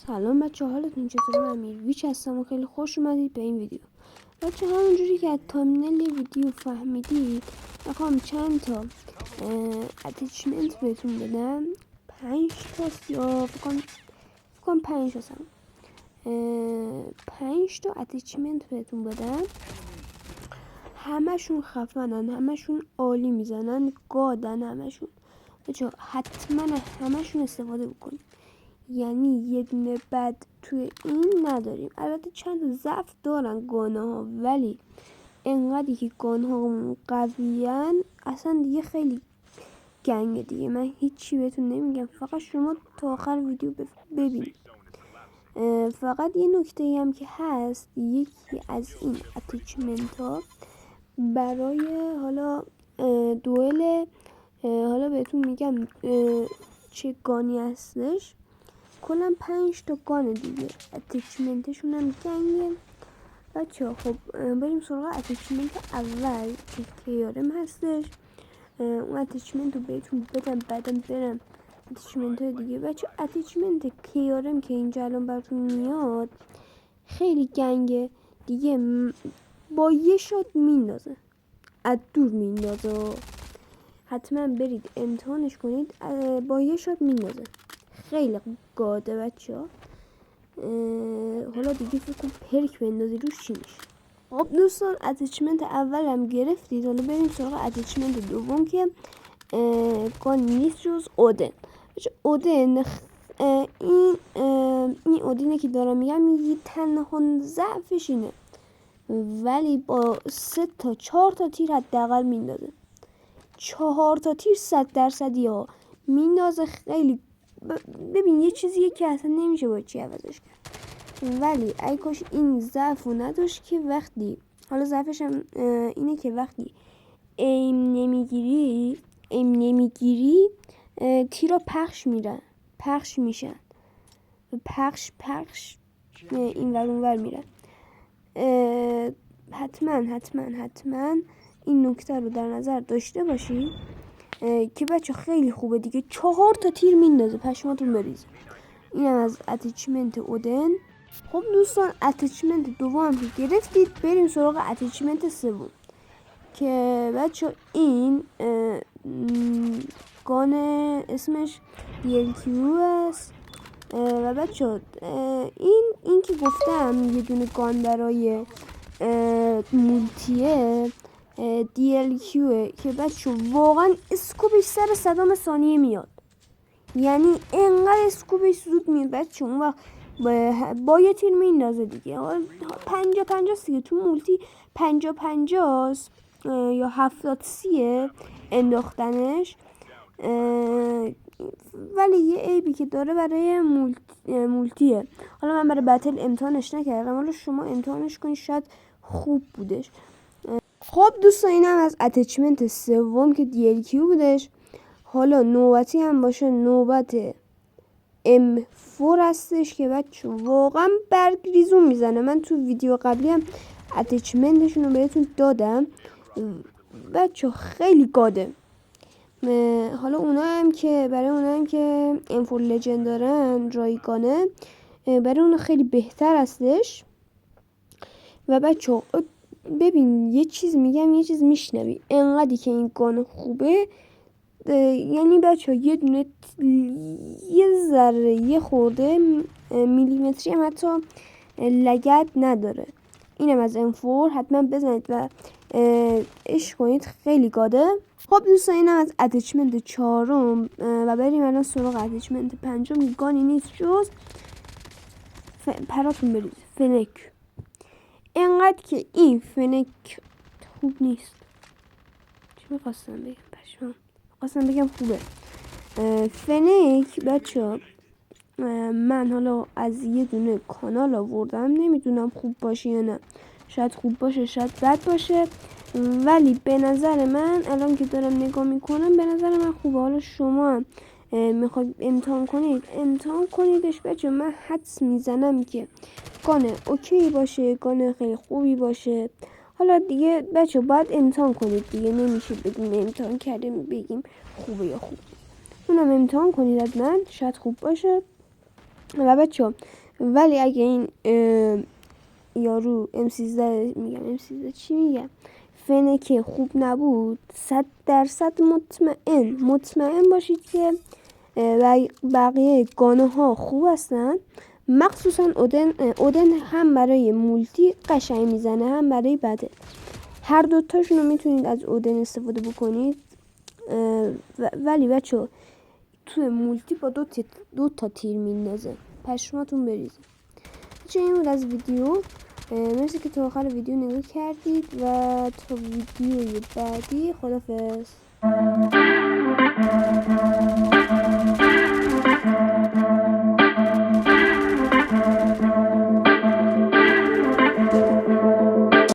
سلام بچه، حالتون چطوره؟ من میرویچ هستم و خیلی خوش اومدید به این ویدیو. بچه همونجوری که از تامینل ویدیو فهمیدید میخوام چند تا اتچمنت بهتون بدم. 5 تا یا فکر کنم 5 تا 5 تا اتچمنت بهتون بدم. همشون خفنن، همشون عالی میزنن، گادن همشون. بچه حتما همشون استفاده بکنید، یعنی یه دونه بد توی این نداریم. البته چند تا ضعف دارن گانه ها، ولی انقدری که گانه ها قویان اصلا دیگه خیلی گنگه دیگه. من هیچی بهتون نمیگم، فقط شما تا آخر ویدیو ببینید. فقط یه نکته هم که هست، یکی از این اتچمنت ها برای حالا دوئل، حالا بهتون میگم چه گانی هستش. کلا 5 تا گان دیگه، اتچمنتشون هم گنگه بچه ها. خب بریم سراغ اتچمنت اول که کیارم هستش. اون اتچمنت رو بهتون بدم، بعدم برم اتچمنت های دیگه. بچه اتچمنت کیارم که اینجا الان براتون میاد خیلی گنگه دیگه، با یه شات میندازه، از دور میندازه. حتما برید امتحانش کنید، با یه شات میندازه، خیلی گاده بچه ها. حالا دیگه فکر کن پرک بندازی روش چی میشه. خب دوستان، اتچمنت اول هم گرفتید، حالا بریم سراغ اتچمنت دوم که گان نیست جز اودن. اودن این اودینه که دارم میگم، یه تنها ضعفش اینه، ولی با 3 تا 4 تا تیر حداقل میندازه. 4 تا تیر 100% ها میندازه. خیلی ببین یه چیزیه که اصلا نمیشه با چی عوضش کرد، ولی ای کاش این ضعف رو نداشت که وقتی، حالا ضعفش هم اینه که وقتی ایم نمیگیری تیرا پخش میشن، پخش این ور اون ور میرن. حتما این نکته رو در نظر داشته باشید که بچه خیلی خوبه دیگه. 4 تا تیر میندازه، پشماتون بریزه. اینم از اتچمنت اودن. خب دوستان، اتچمنت دوم که گرفتید، بریم سراغ اتچمنت سوم که بچه این گان اسمش DLQ است. و بچه این که گفتم یه دونه گان برای مولتیه DLQه که بچه واقعا اسکوبش سر صدام ثانیه میاد، یعنی انقدر اسکوبش زود میاد بچه. اون وقت با یه تیر میندازه دیگه. 50-50 دیگه تو مولتی، 50-50 یا 70-30 انداختنش. ولی یه عیبی که داره برای مولتیه. حالا من برای بتل امتحانش نکردم، حالا شما امتحانش کنید، شاید خوب بودش. خب دوستان، اینم از اتچمنت سوم که DLQ بودش. حالا نوبتی هم باشه، نوبت M4 هستش که بچه واقعا برگ ریزون میزنه. من تو ویدیو قبلی هم اتچمنتشون رو بهتون دادم بچه، خیلی گاده. حالا برای اونا هم که M4 لجند دارن، رایگانه برای اونا خیلی بهتر هستش. و بچه ببین یه چیز میگم، یه چیز میشنوی، انقدری که این گان خوبه، یعنی بچه یه دونه یه ذره یه خورده میلیمتری هم حتی لگد نداره. اینم از M4، حتما بزنید و عشق کنید، خیلی گاده. خب دوستان، اینم از اتچمنت چهارم و بریم الان سراغ اتچمنت پنجم. گانی نیست جز پراتون بریز فنک. اینقدر که این فنک خوب نیست. چی میخواستم بگم؟ خواستم بگم خوبه فنک بچه. من حالا از یه دونه کانال آوردم، نمیدونم خوب باشه یا نه، شاید خوب باشه شاید بد باشه، ولی به نظر من الان که دارم نگاه میکنم به نظر من خوبه. حالا شما میخواید امتحان کنیدش بچه. من حدس میزنم که گانه اوکی باشه، گانه خیلی خوبی باشه. حالا دیگه بچه باید امتحان کنید دیگه، نمیشه بگیم امتحان کردیم بگیم خوبه یا خوب. اونم امتحان کنید، حتما شاید خوب باشه. و بچه ولی اگه این یارو M13 میگم M13 چی میگم فنکه خوب نبود 100% مطمئن باشید که بقیه گانه ها خوب هستن. مخصوصا اودن هم برای مولتی قشنگ میزنه هم برای بده. هر دوتاشون رو میتونید از اودن استفاده بکنید. ولی بچه توی مولتی با دو تا تیر میندازه، پشماتون بریزه. چه این بود از ویدیو. مرسی که تا آخر ویدیو نگاه کردید و تا ویدیوی بعدی خدافظ.